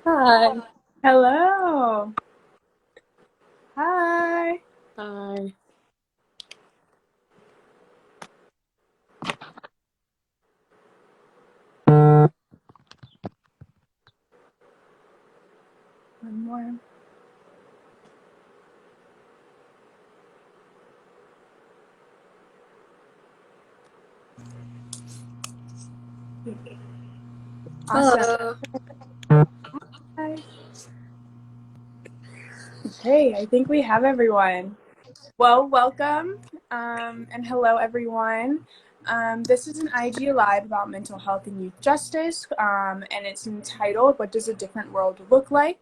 Hi. Hello. Hi. Hi. One more. Awesome. Hello. Hi. Okay, I think we have everyone. Well, welcome and hello, everyone. This is an IG Live about mental health and youth justice, and it's entitled, What Does a Different World Look Like?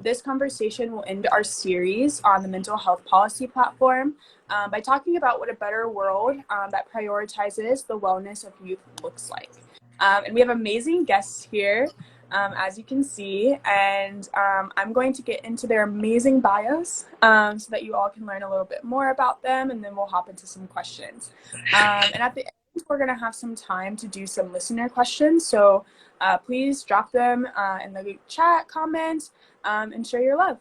This conversation will end our series on the mental health policy platform by talking about what a better world that prioritizes the wellness of youth looks like. And we have amazing guests here, as you can see, and I'm going to get into their amazing bios so that you all can learn a little bit more about them, and then we'll hop into some questions. And at the end, we're going to have some time to do some listener questions, so please drop them in the chat, comments, and share your love.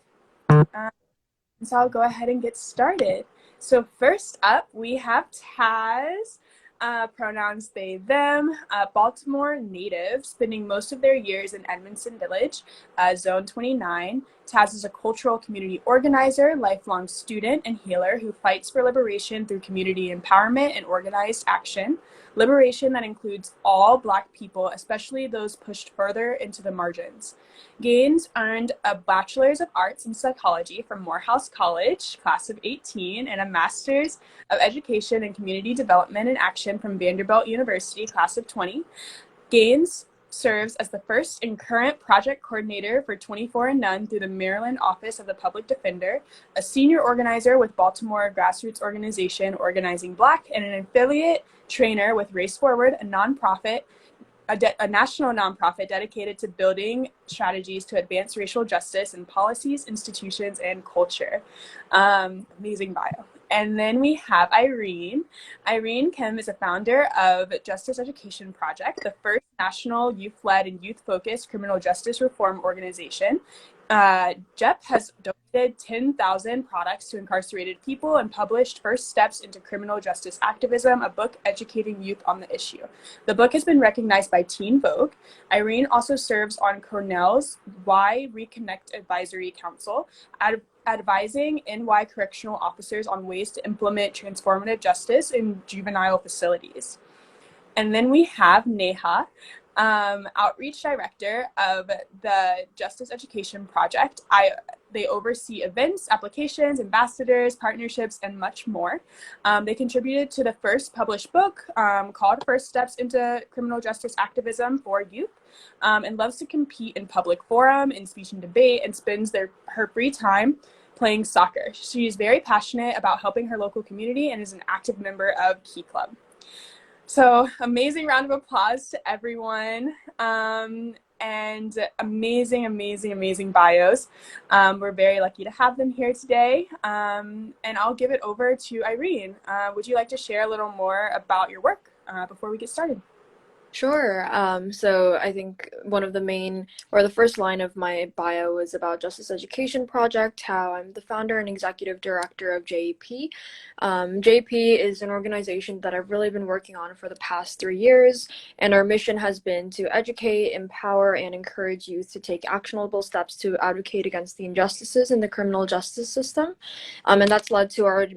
So I'll go ahead and get started. So first up, we have Taz, pronouns they, them, Baltimore native, spending most of their years in Edmondson Village, Zone 29. Taz is a cultural community organizer, lifelong student, and healer who fights for liberation through community empowerment and organized action. Liberation that includes all Black people, especially those pushed further into the margins. Gaines earned a Bachelor's of Arts in Psychology from Morehouse College, class of 18, and a Master's of Education in Community Development and Action from Vanderbilt University, class of 20. Gaines serves as the first and current project coordinator for 24 and None through the Maryland Office of the Public Defender, a senior organizer with Baltimore grassroots organization Organizing Black, and an affiliate trainer with Race Forward, a nonprofit, a national nonprofit dedicated to building strategies to advance racial justice in policies, institutions, and culture. Amazing bio. And then we have Irene. Irene Kim is a founder of Justice Education Project, the first national youth-led and youth-focused criminal justice reform organization. JEP has donated 10,000 products to incarcerated people and published First Steps into Criminal Justice Activism, a book educating youth on the issue. The book has been recognized by Teen Vogue. Irene also serves on Cornell's Why Reconnect Advisory Council, advising NY correctional officers on ways to implement transformative justice in juvenile facilities. And then we have Neha, outreach director of the Justice Education Project. They oversee events, applications, ambassadors, partnerships, and much more. They contributed to the first published book called First Steps into Criminal Justice Activism for Youth, and loves to compete in public forum, in speech and debate, and spends her free time playing soccer. She is very passionate about helping her local community and is an active member of Key Club. So amazing round of applause to everyone, and amazing bios. We're very lucky to have them here today, and I'll give it over to Irene. Would you like to share a little more about your work before we get started? Sure. So I think one of the main, or the first line of my bio is about Justice Education Project, how I'm the founder and executive director of JEP. JEP is an organization that I've really been working on for the past 3 years, and our mission has been to educate, empower, and encourage youth to take actionable steps to advocate against the injustices in the criminal justice system. And that's led to our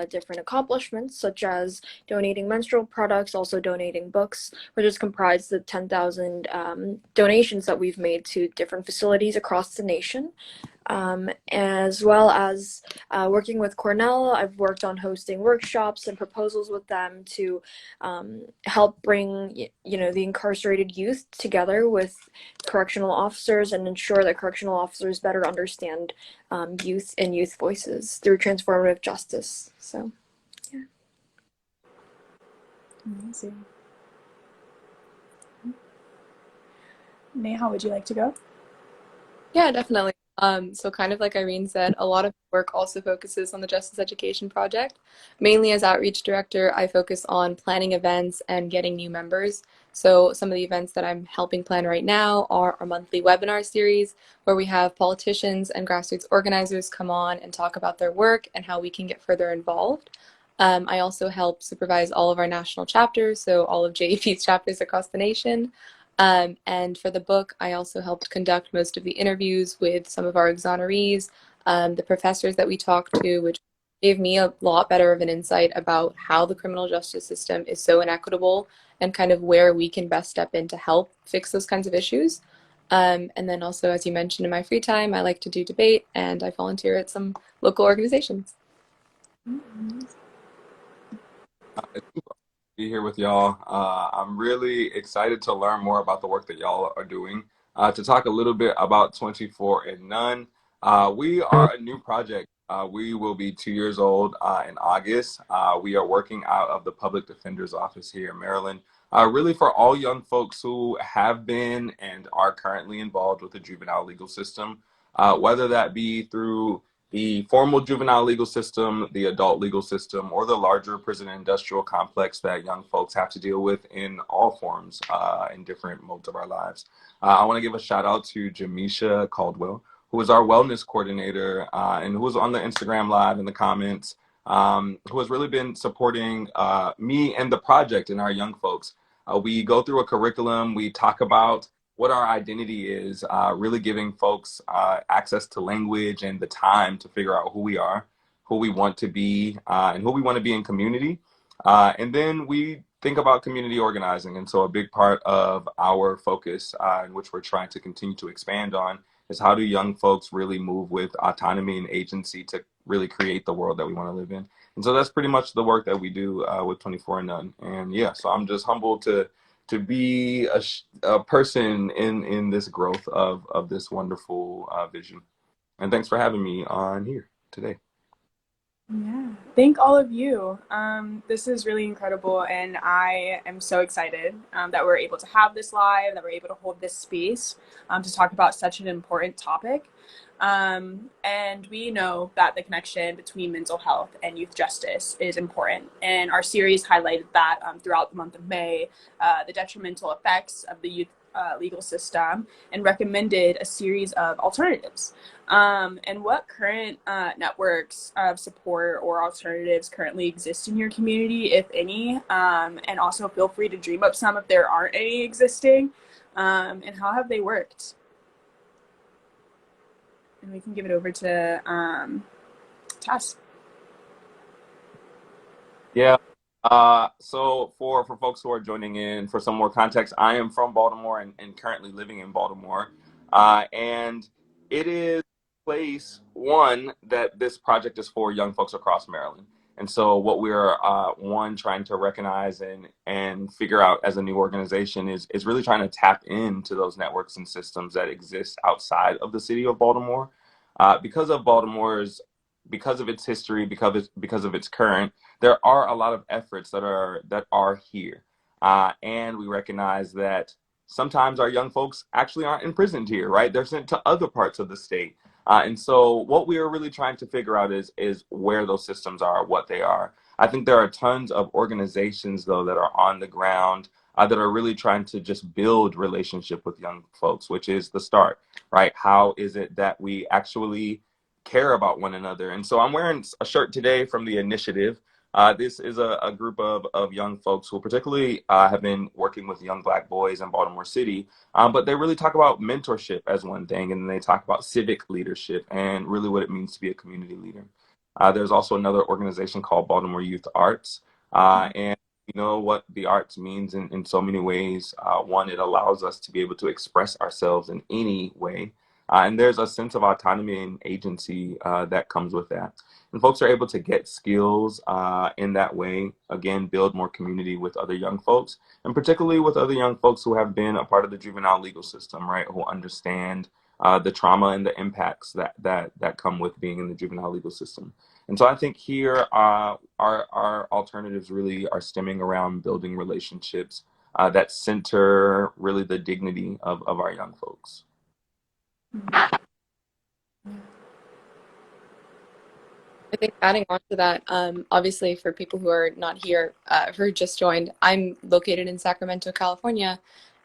different accomplishments, such as donating menstrual products, also donating books, which is comprised of 10,000 donations that we've made to different facilities across the nation. As well as working with Cornell, I've worked on hosting workshops and proposals with them to help bring, the incarcerated youth together with correctional officers and ensure that correctional officers better understand youth and youth voices through transformative justice. So, yeah. Amazing. Neha, would you like to go? Yeah, definitely. So kind of like Irene said, a lot of work also focuses on the Justice Education Project. Mainly as outreach director, I focus on planning events and getting new members. So some of the events that I'm helping plan right now are our monthly webinar series, where we have politicians and grassroots organizers come on and talk about their work and how we can get further involved. I also help supervise all of our national chapters, so all of JEP's chapters across the nation. And for the book, I also helped conduct most of the interviews with some of our exonerees, the professors that we talked to, which gave me a lot better of an insight about how the criminal justice system is so inequitable and kind of where we can best step in to help fix those kinds of issues. And then also, as you mentioned, in my free time, I like to do debate and I volunteer at some local organizations. Mm-hmm. It's super to be here with y'all. I'm really excited to learn more about the work that y'all are doing. To talk a little bit about 24 and None. We are a new project. We will be 2 years old in August. We are working out of the Public Defender's Office here in Maryland, really for all young folks who have been and are currently involved with the juvenile legal system, whether that be through the formal juvenile legal system, the adult legal system, or the larger prison industrial complex that young folks have to deal with in all forms in different modes of our lives. I want to give a shout out to Jamisha Caldwell, who is our wellness coordinator and who was on the Instagram live in the comments, who has really been supporting me and the project and our young folks. We go through a curriculum, we talk about what our identity is, really giving folks access to language and the time to figure out who we are, who we want to be, and who we want to be in community. And then we think about community organizing. And so a big part of our focus, in which we're trying to continue to expand on, is how do young folks really move with autonomy and agency to really create the world that we want to live in. And so that's pretty much the work that we do with 24 and None. And yeah, so I'm just humbled to be a person in this growth of this wonderful vision. And thanks for having me on here today. Yeah, thank all of you. This is really incredible, and I am so excited that we're able to have this live, that we're able to hold this space to talk about such an important topic. And we know that the connection between mental health and youth justice is important, and our series highlighted that throughout the month of May, the detrimental effects of the youth legal system, and recommended a series of alternatives. And what current networks of support or alternatives currently exist in your community, if any? And also feel free to dream up some if there aren't any existing. And how have they worked? And we can give it over to Tess. Yeah. So for folks who are joining in, for some more context, I am from Baltimore and currently living in Baltimore. And it is place one that this project is for young folks across Maryland. And so what we're one trying to recognize and figure out as a new organization is really trying to tap into those networks and systems that exist outside of the city of Baltimore. Because of because of its history, because of its current, there are a lot of efforts that are here, and we recognize that sometimes our young folks actually aren't imprisoned here, right? They're sent to other parts of the state, and so what we are really trying to figure out is where those systems are, what they are. I think there are tons of organizations though that are on the ground that are really trying to just build relationship with young folks, which is the start, right? How is it that we actually care about one another? And so I'm wearing a shirt today from the initiative. This is a group of young folks who particularly have been working with young Black boys in Baltimore City, but they really talk about mentorship as one thing, and then they talk about civic leadership and really what it means to be a community leader. There's also another organization called Baltimore Youth Arts, and you know what the arts means in so many ways. One, it allows us to be able to express ourselves in any way. And there's a sense of autonomy and agency that comes with that. And folks are able to get skills in that way, again, build more community with other young folks, and particularly with other young folks who have been a part of the juvenile legal system, right, who understand the trauma and the impacts that come with being in the juvenile legal system. And so I think here our alternatives really are stemming around building relationships that center really the dignity of our young folks. I think adding on to that, obviously for people who are not here, who just joined, I'm located in Sacramento, California,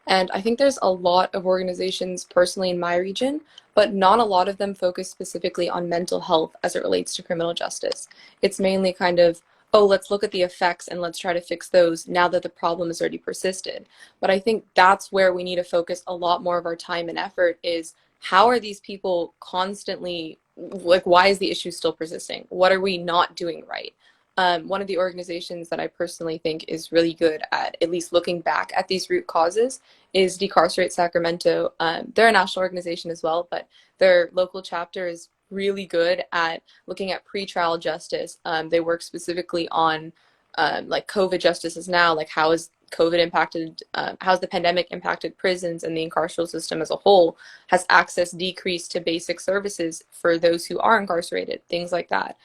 and I think there's a lot of organizations personally in my region, but not a lot of them focus specifically on mental health as it relates to criminal justice. It's mainly kind of, oh, let's look at the effects and let's try to fix those now that the problem has already persisted. But I think that's where we need to focus a lot more of our time and effort is how are these people constantly like why is the issue still persisting? What are we not doing right? One of the organizations that I personally think is really good at least looking back at these root causes is Decarcerate Sacramento. They're a national organization as well, but their local chapter is really good at looking at pretrial justice. They work specifically on like COVID justices now, like how is COVID impacted, how's the pandemic impacted prisons and the incarceral system as a whole? Has access decreased to basic services for those who are incarcerated? Things like that.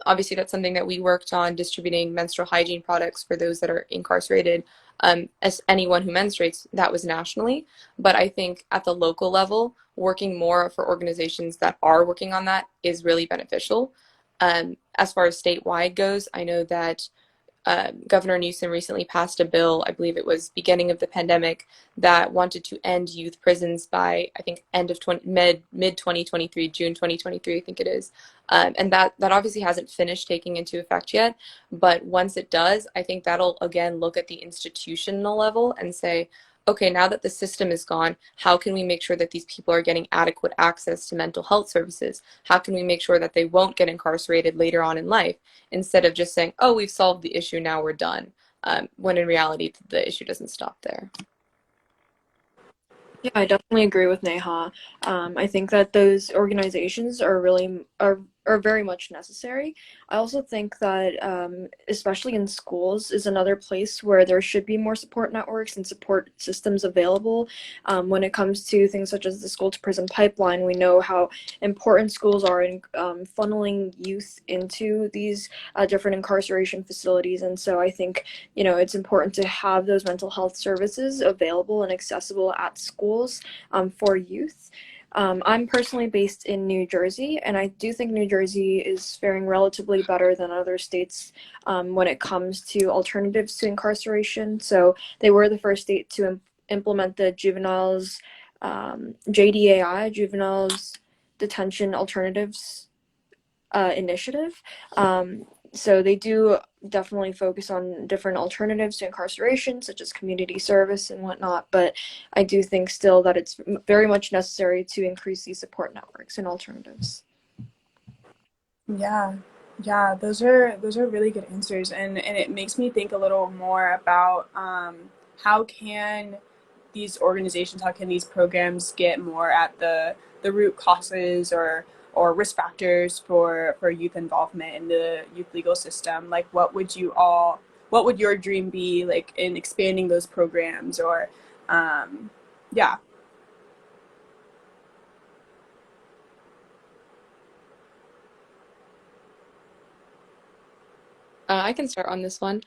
Obviously, that's something that we worked on distributing menstrual hygiene products for those that are incarcerated. As anyone who menstruates, that was nationally. But I think at the local level, working more for organizations that are working on that is really beneficial. As far as statewide goes, I know that Governor Newsom recently passed a bill, I believe it was beginning of the pandemic, that wanted to end youth prisons by, I think, end of mid 2023, June 2023, I think it is. And that obviously hasn't finished taking into effect yet. But once it does, I think that'll again look at the institutional level and say, okay, now that the system is gone, how can we make sure that these people are getting adequate access to mental health services? How can we make sure that they won't get incarcerated later on in life? Instead of just saying, oh, we've solved the issue, now we're done, when in reality, the issue doesn't stop there. Yeah, I definitely agree with Neha. I think that those organizations are very much necessary. I also think that especially in schools is another place where there should be more support networks and support systems available. When it comes to things such as the school to prison pipeline, we know how important schools are in funneling youth into these different incarceration facilities, and so I think it's important to have those mental health services available and accessible at schools for youth. I'm personally based in New Jersey, and I do think New Jersey is faring relatively better than other states when it comes to alternatives to incarceration. So they were the first state to implement the juveniles JDAI, Juveniles Detention Alternatives initiative. So they do definitely focus on different alternatives to incarceration, such as community service and whatnot. But I do think still that it's very much necessary to increase these support networks and alternatives. Yeah, yeah, those are really good answers, and it makes me think a little more about how can these organizations, how can these programs get more at the root causes or risk factors for youth involvement in the youth legal system? Like, what would your dream be like in expanding those programs or yeah. I can start on this one.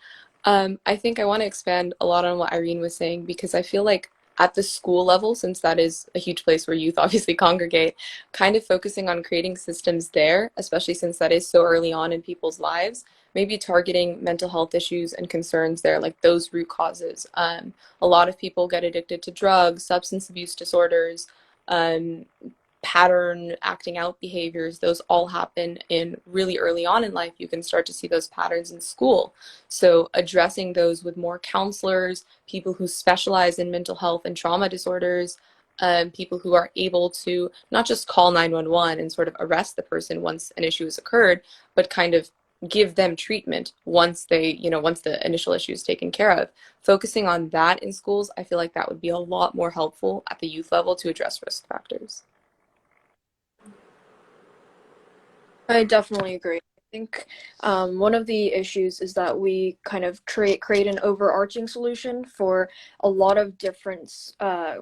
I think I want to expand a lot on what Irene was saying because I feel like at the school level, since that is a huge place where youth obviously congregate, kind of focusing on creating systems there, especially since that is so early on in people's lives, maybe targeting mental health issues and concerns there, like those root causes. A lot of people get addicted to drugs, substance abuse disorders, um, pattern acting out behaviors. Those all happen in really early on in life. You can start to see those patterns in school. So addressing those with more counselors, people who specialize in mental health and trauma disorders, people who are able to not just call 911 and sort of arrest the person once an issue has occurred, but kind of give them treatment once once the initial issue is taken care of. Focusing on that in schools, I feel like that would be a lot more helpful at the youth level to address risk factors. I definitely agree. I think one of the issues is that we kind of create an overarching solution for a lot of different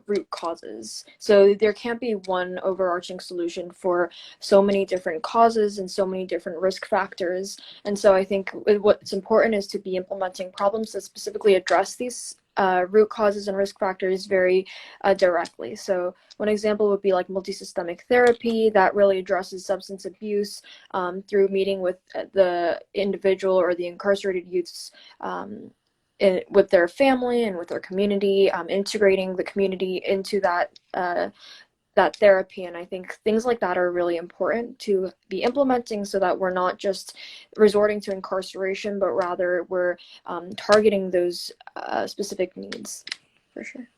root causes. So there can't be one overarching solution for so many different causes and so many different risk factors. And so I think what's important is to be implementing problems that specifically address these root causes and risk factors very directly. So one example would be like multisystemic therapy that really addresses substance abuse through meeting with the individual or the incarcerated youths with their family and with their community, integrating the community into that therapy. And I think things like that are really important to be implementing so that we're not just resorting to incarceration, but rather we're targeting those specific needs, for sure.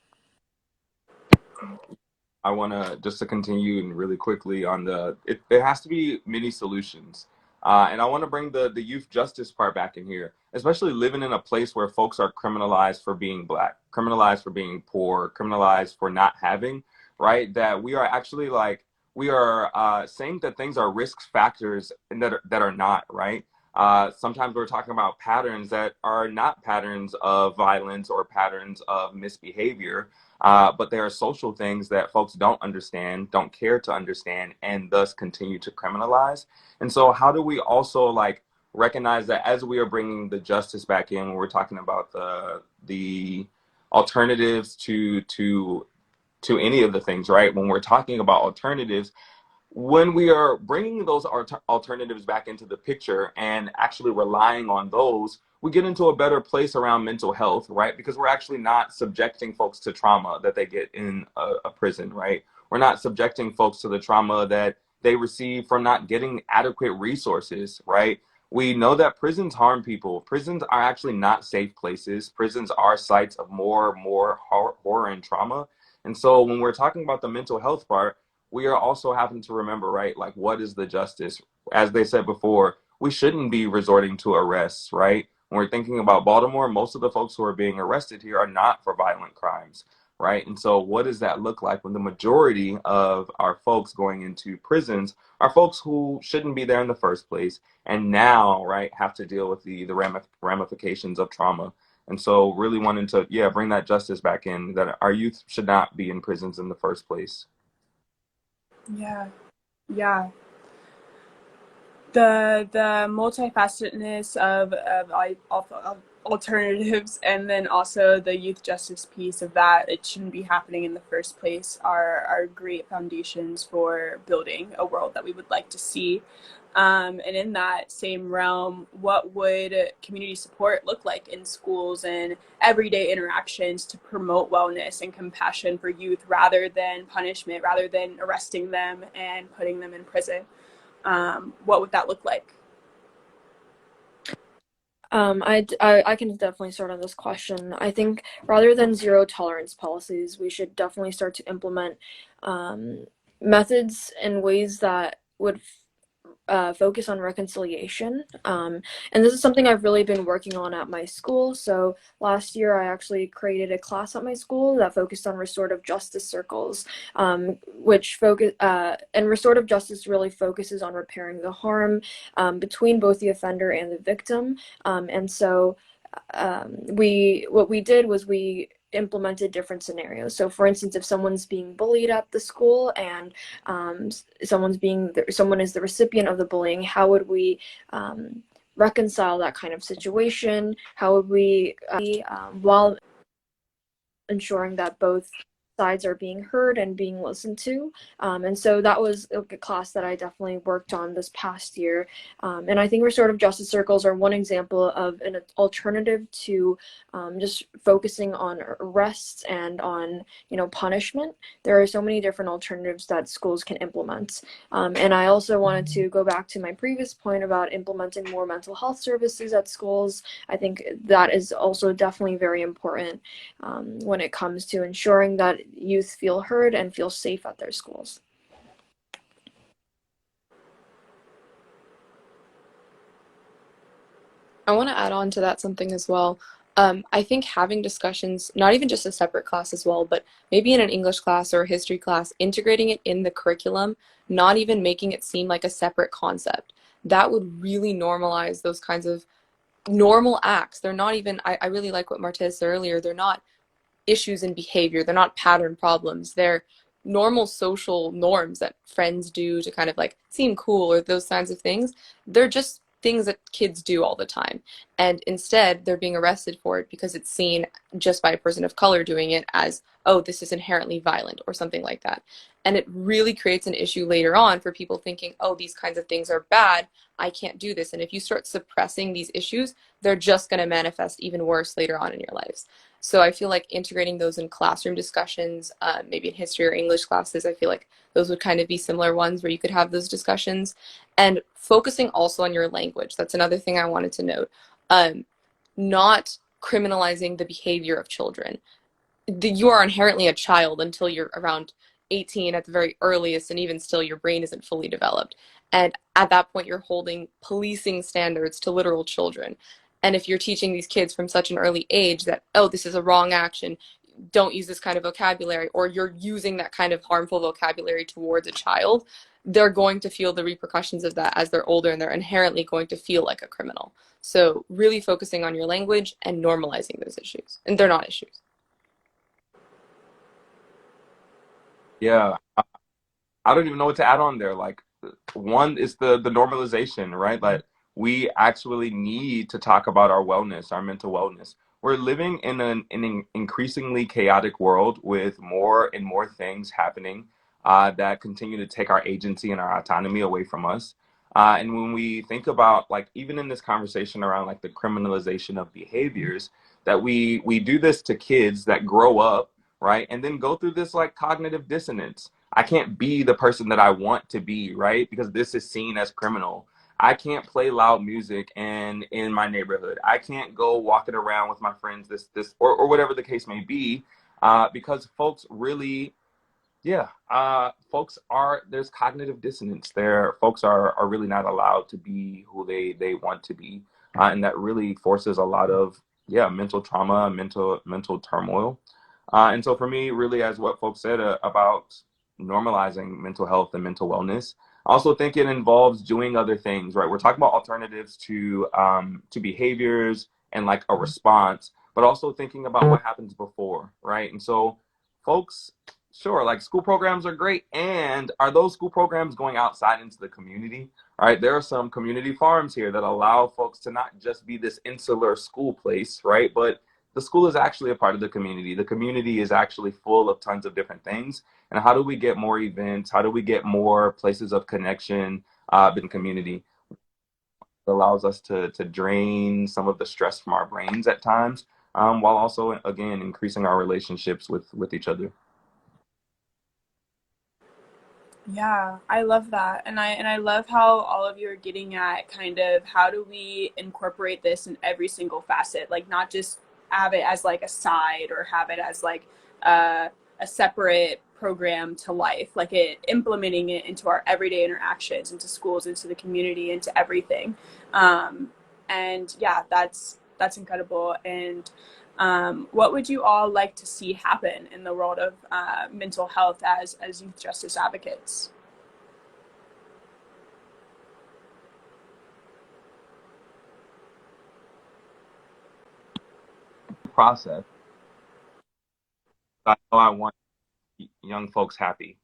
I want to just to continue and really quickly on it has to be many solutions. And I want to bring the youth justice part back in here, especially living in a place where folks are criminalized for being Black, criminalized for being poor, criminalized for not having, right? That we are actually we are saying that things are risk factors and that are not, right? Sometimes we're talking about patterns that are not patterns of violence or patterns of misbehavior, but there are social things that folks don't understand, don't care to understand, and thus continue to criminalize. And so how do we also recognize that as we are bringing the justice back in, when we're talking about the alternatives to any of the things, right? When we're talking about alternatives, when we are bringing those alternatives back into the picture and actually relying on those, we get into a better place around mental health, right? Because we're actually not subjecting folks to trauma that they get in a prison, right? We're not subjecting folks to the trauma that they receive from not getting adequate resources, right? We know that prisons harm people. Prisons are actually not safe places. Prisons are sites of more horror and trauma. And so when we're talking about the mental health part, we are also having to remember, right? What is the justice? As they said before, we shouldn't be resorting to arrests, right? When we're thinking about Baltimore, most of the folks who are being arrested here are not for violent crimes, right? And so what does that look like when the majority of our folks going into prisons are folks who shouldn't be there in the first place and now, right, have to deal with the ramifications of trauma? And so really wanting to, bring that justice back in, that our youth should not be in prisons in the first place. Yeah. The multifacetedness of alternatives, and then also the youth justice piece of that, it shouldn't be happening in the first place, are great foundations for building a world that we would like to see. And in that same realm, what would community support look like in schools and everyday interactions to promote wellness and compassion for youth rather than punishment, rather than arresting them and putting them in prison? What would that look like? I can definitely start on this question. I think rather than zero tolerance policies, we should definitely start to implement methods and ways that would focus on reconciliation. And this is something I've really been working on at my school. So last year, I actually created a class at my school that focused on restorative justice circles, and restorative justice really focuses on repairing the harm between both the offender and the victim. And so what we did was we implemented different scenarios. So for instance, if someone's being bullied at the school and someone is the recipient of the bullying, how would we reconcile that kind of situation? How would we while ensuring that both sides are being heard and being listened to? And so that was a class that I definitely worked on this past year. And I think restorative justice circles are one example of an alternative to just focusing on arrests and on, punishment. There are so many different alternatives that schools can implement. And I also wanted to go back to my previous point about implementing more mental health services at schools. I think that is also definitely very important when it comes to ensuring that youth feel heard and feel safe at their schools. I want to add on to that something as well. I think having discussions, not even just a separate class as well, but maybe in an English class or a history class, integrating it in the curriculum, not even making it seem like a separate concept. That would really normalize those kinds of normal acts. They're not even, I really like what Martaize said earlier, they're not issues in behavior. They're not pattern problems. They're normal social norms that friends do to kind of seem cool or those kinds of things. They're just things that kids do all the time. And instead, they're being arrested for it because it's seen just by a person of color doing it as, oh, this is inherently violent or something like that. And it really creates an issue later on for people thinking, oh, these kinds of things are bad, I can't do this. And if you start suppressing these issues, they're just going to manifest even worse later on in your lives. So I feel like integrating those in classroom discussions, maybe in history or English classes, I feel like those would kind of be similar ones where you could have those discussions. And focusing also on your language. That's another thing I wanted to note. Not criminalizing the behavior of children. You are inherently a child until you're around 18 at the very earliest, and even still, your brain isn't fully developed. And at that point, you're holding policing standards to literal children. And if you're teaching these kids from such an early age that, oh, this is a wrong action, don't use this kind of vocabulary, or you're using that kind of harmful vocabulary towards a child, they're going to feel the repercussions of that as they're older, and they're inherently going to feel like a criminal. So really focusing on your language and normalizing those issues. And they're not issues. Yeah, I don't even know what to add on there. Like, one is the normalization, right? Like, we actually need to talk about our wellness, our mental wellness. We're living in an increasingly chaotic world with more and more things happening that continue to take our agency and our autonomy away from us. And when we think about, like, even in this conversation around like the criminalization of behaviors, that we do this to kids that grow up, right, and then go through this like cognitive dissonance. I can't be the person that I want to be, right? Because this is seen as criminal. I can't play loud music in my neighborhood. I can't go walking around with my friends or whatever the case may be, because folks really, yeah, there's cognitive dissonance there. Folks are really not allowed to be who they want to be, and that really forces a lot of, yeah, mental trauma, mental turmoil. And so for me, really, as what folks said about normalizing mental health and mental wellness, I also think it involves doing other things, right? We're talking about alternatives to behaviors and like a response, but also thinking about what happens before, right? And so folks, sure, like school programs are great. And are those school programs going outside into the community? Right? There are some community farms here that allow folks to not just be this insular school place, right? But the school is actually a part of the community. The community is actually full of tons of different things. And how do we get more events? How do we get more places of connection in community? It allows us to drain some of the stress from our brains at times, while also, again, increasing our relationships with each other. Yeah, I love that. And I love how all of you are getting at kind of how do we incorporate this in every single facet, like not just have it as like a side or have it as like a separate program to life, like implementing it into our everyday interactions, into schools, into the community, into everything. And yeah, that's incredible. And what would you all like to see happen in the world of mental health as youth justice advocates? Process. I know I want young folks happy.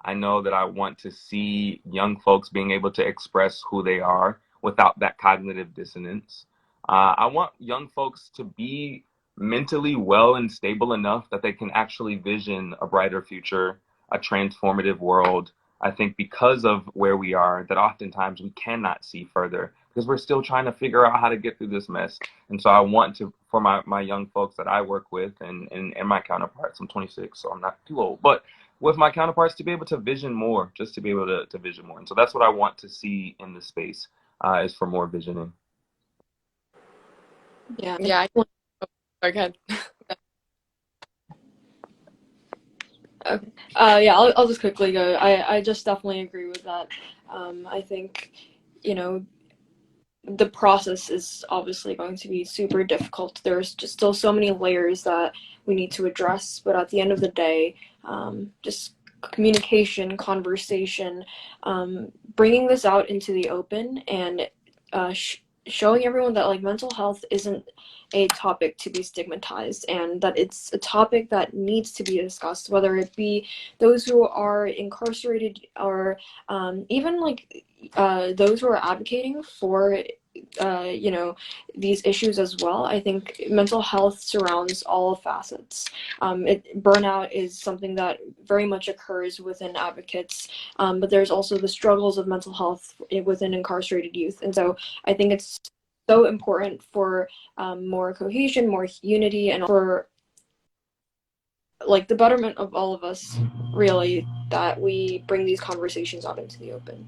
I know that I want to see young folks being able to express who they are without that cognitive dissonance. I want young folks to be mentally well and stable enough that they can actually vision a brighter future, a transformative world. I think because of where we are, that oftentimes we cannot see further because we're still trying to figure out how to get through this mess. And so I want to, for my young folks that I work with and my counterparts, I'm 26, so I'm not too old, but with my counterparts to be able to vision more, just to be able to vision more. And so that's what I want to see in this space, is for more visioning. Yeah. Okay. Okay. Yeah, I'll just quickly go. I just definitely agree with that. I think, you know, the process is obviously going to be super difficult. There's just still so many layers that we need to address, but at the end of the day, just communication, conversation, bringing this out into the open and showing everyone that like mental health isn't a topic to be stigmatized and that it's a topic that needs to be discussed, whether it be those who are incarcerated or even like those who are advocating for you know, these issues as well. I think mental health surrounds all facets. Burnout is something that very much occurs within advocates, but there's also the struggles of mental health within incarcerated youth. And so I think it's so important for more cohesion, more unity, and for like the betterment of all of us, really, that we bring these conversations out into the open.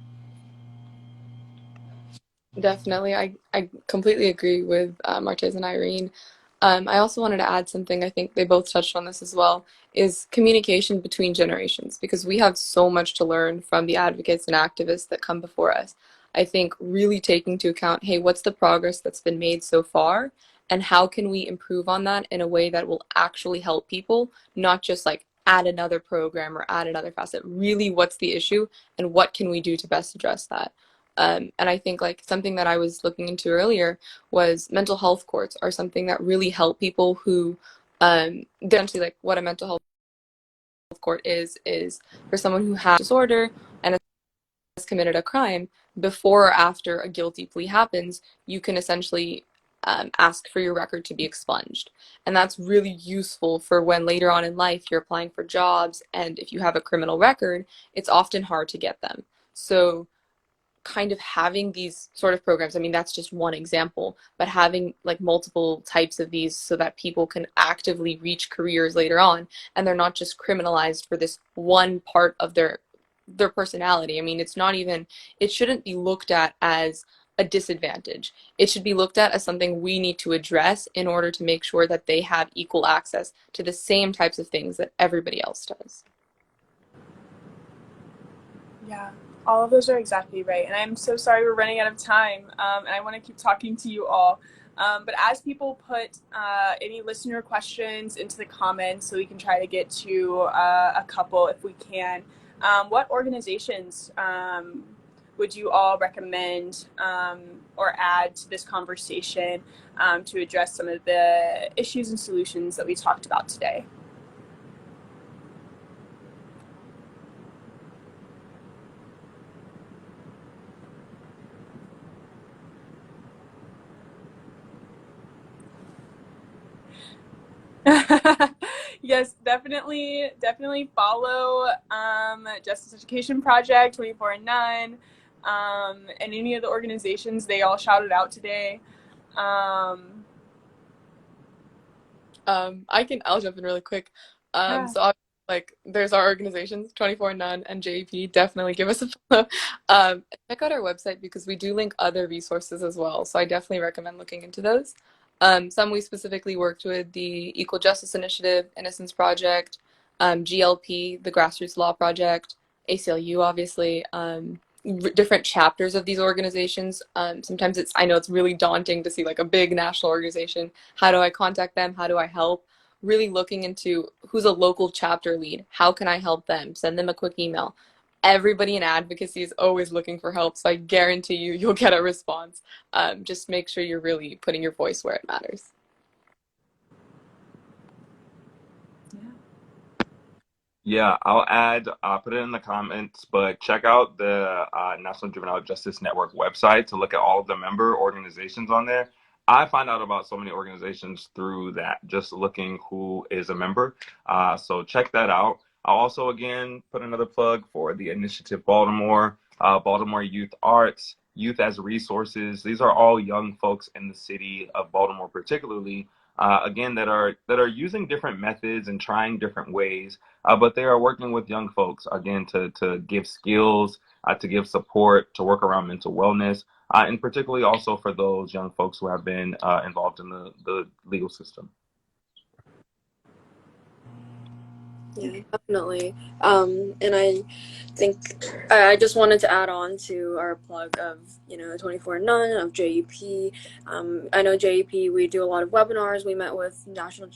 Definitely. I completely agree with Martaize and Irene. I also wanted to add something, I think they both touched on this as well, is communication between generations, because we have so much to learn from the advocates and activists that come before us. I think really taking into account, hey, what's the progress that's been made so far, and how can we improve on that in a way that will actually help people, not just like add another program or add another facet. Really, what's the issue, and what can we do to best address that? And I think like something that I was looking into earlier was mental health courts are something that really help people who, essentially like what a mental health court is for someone who has disorder and has committed a crime. Before or after a guilty plea happens, you can essentially ask for your record to be expunged. And that's really useful for when later on in life you're applying for jobs, and if you have a criminal record, it's often hard to get them. So kind of having these sort of programs, I mean, that's just one example, but having like multiple types of these so that people can actively reach careers later on, and they're not just criminalized for this one part of their personality. I mean, it's not even, it shouldn't be looked at as a disadvantage. It should be looked at as something we need to address in order to make sure that they have equal access to the same types of things that everybody else does. Yeah, all of those are exactly right. And I'm so sorry we're running out of time, and I want to keep talking to you all. But as people put any listener questions into the comments, so we can try to get to a couple if we can, what organizations would you all recommend or add to this conversation to address some of the issues and solutions that we talked about today? Yes, definitely follow Justice Education Project, 24 and None, and any of the organizations they all shouted out today. I'll jump in really quick. Yeah. So like there's our organizations, 24 None and NJJN, definitely give us a follow. Check out our website because we do link other resources as well. So I definitely recommend looking into those. Some we specifically worked with: the Equal Justice Initiative, Innocence Project, GLP, the Grassroots Law Project, ACLU, obviously, different chapters of these organizations. Sometimes I know it's really daunting to see like a big national organization. How do I contact them? How do I help? Really looking into who's a local chapter lead. How can I help them? Send them a quick email. Everybody in advocacy is always looking for help, so I guarantee you'll get a response. Just make sure you're really putting your voice where it matters. Yeah, I'll add, put it in the comments, but check out the National Juvenile Justice Network website to look at all of the member organizations on there. I find out about so many organizations through that, just looking who is a member. So check that out. I'll also, again, put another plug for the Initiative Baltimore, Baltimore Youth Arts, Youth as Resources. These are all young folks in the city of Baltimore, particularly, again, that are using different methods and trying different ways. But they are working with young folks, again, to give skills, to give support, to work around mental wellness, and particularly also for those young folks who have been involved in the legal system. Yeah, definitely. And I think I just wanted to add on to our plug of, 24 None, of JEP. I know JEP, we do a lot of webinars. We met with National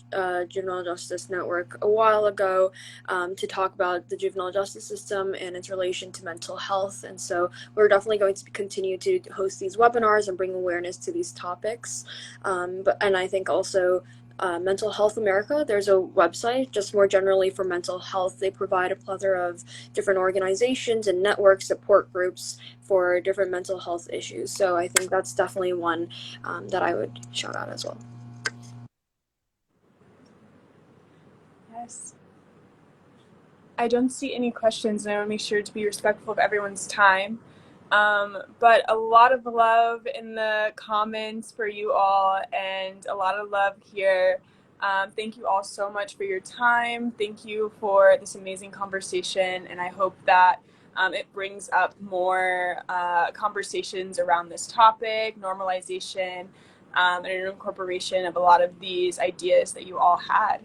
Juvenile Justice Network a while ago to talk about the juvenile justice system and its relation to mental health. And so we're definitely going to continue to host these webinars and bring awareness to these topics. And I think also Mental Health America. There's a website just more generally for mental health. They provide a plethora of different organizations and network support groups for different mental health issues. So I think that's definitely one that I would shout out as well. Yes. I don't see any questions, and I want to make sure to be respectful of everyone's time. But a lot of love in the comments for you all, and a lot of love here. Thank you all so much for your time. Thank you for this amazing conversation, and I hope that it brings up more conversations around this topic, normalization, and an incorporation of a lot of these ideas that you all had.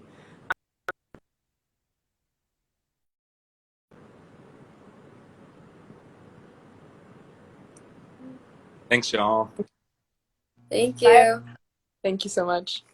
Thanks, y'all. Thank Bye. you. Thank you so much.